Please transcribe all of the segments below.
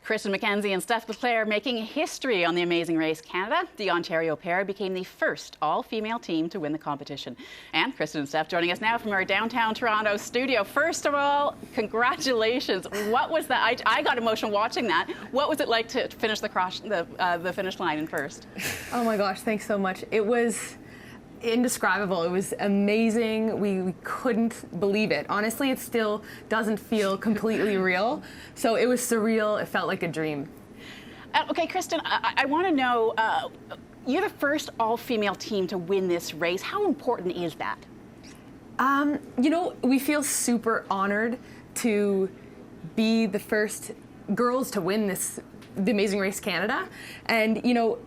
Kristen McKenzie and Steph Leclaire making history on the Amazing Race Canada. The Ontario pair became the first all-female team to win the competition. And Kristen and Steph joining us now from our downtown Toronto studio. First of all, congratulations. What was that? I got emotional watching that. What was it like to finish the finish line in first? Oh my gosh, thanks so much. It was indescribable. It was amazing. We couldn't believe it. Honestly, it still doesn't feel completely real. So it was surreal. It felt like a dream. Okay, Kristen, I want to know, you're the first all-female team to win this race. How important is that? You know, we feel super honored to be the first girls to win the Amazing Race Canada. And, you know,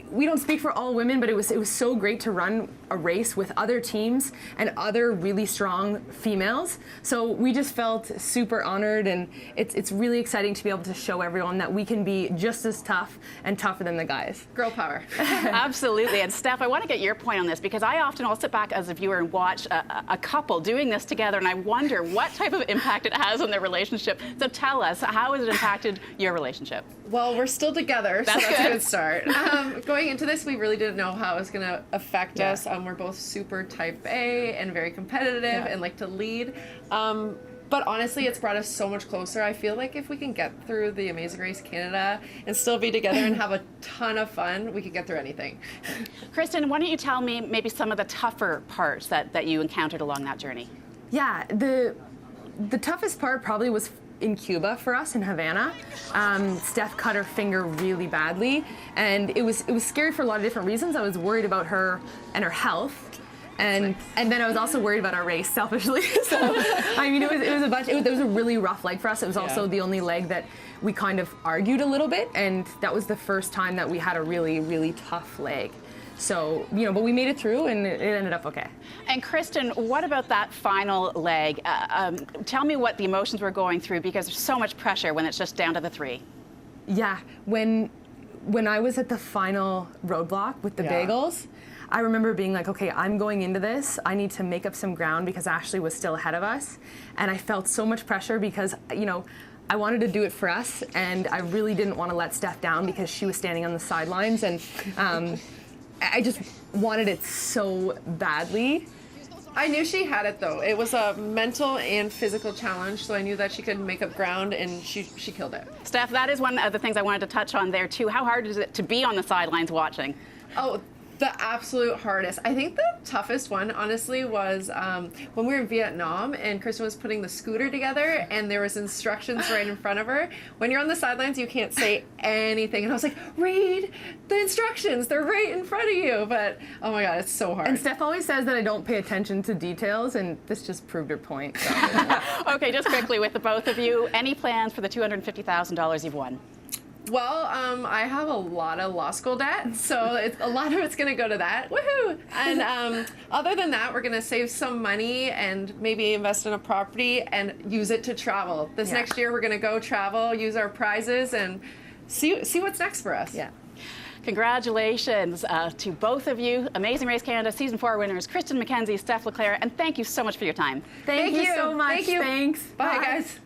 we don't speak for all women, but it was so great to run a race with other teams and other really strong females. So we just felt super honored, and it's really exciting to be able to show everyone that we can be just as tough and tougher than the guys. Girl power. Absolutely. And Steph, I want to get your point on this, because I'll sit back as a viewer and watch a couple doing this together, and I wonder what type of impact it has on their relationship. So tell us, how has it impacted your relationship? Well, we're still together, so that's a good start. Going into this, we really didn't know how it was going to affect us. We're both super type A and very competitive and like to lead. But honestly, it's brought us so much closer. I feel like if we can get through the Amazing Race Canada and still be together and have a ton of fun, we can get through anything. Kristen, why don't you tell me maybe some of the tougher parts that you encountered along that journey? Yeah, the toughest part probably was in Cuba for us, in Havana. Steph cut her finger really badly, and it was scary for a lot of different reasons. I was worried about her and her health, and then I was also worried about our race, selfishly. So I mean, it was a really rough leg for us. It was also the only leg that we kind of argued a little bit, and that was the first time that we had a really, really tough leg. So, you know, but we made it through, and it ended up okay. And Kristen, what about that final leg? Tell me what the emotions were going through, because there's so much pressure when it's just down to the three. Yeah, when I was at the final roadblock with the bagels, I remember being like, okay, I'm going into this. I need to make up some ground because Ashley was still ahead of us. And I felt so much pressure because, you know, I wanted to do it for us, and I really didn't want to let Steph down because she was standing on the sidelines, and I just wanted it so badly. I knew she had it, though. It was a mental and physical challenge, so I knew that she could make up ground, and she killed it. Steph, that is one of the things I wanted to touch on there, too. How hard is it to be on the sidelines watching? Oh, the absolute hardest. I think the toughest one, honestly, was when we were in Vietnam and Kristen was putting the scooter together and there was instructions right in front of her. When you're on the sidelines, you can't say anything. And I was like, read the instructions. They're right in front of you. But, oh my God, it's so hard. And Steph always says that I don't pay attention to details, and this just proved her point. So. Okay, just quickly with the both of you, any plans for the $250,000 you've won? Well, I have a lot of law school debt, so a lot of it's going to go to that. Woohoo! And other than that, we're going to save some money and maybe invest in a property and use it to travel. This next year, we're going to go travel, use our prizes, and see what's next for us. Yeah. Congratulations to both of you. Amazing Race Canada Season 4 winners, Kristen McKenzie, Steph Leclaire, and thank you so much for your time. Thank you so much. Thank you. Thanks. Bye, guys.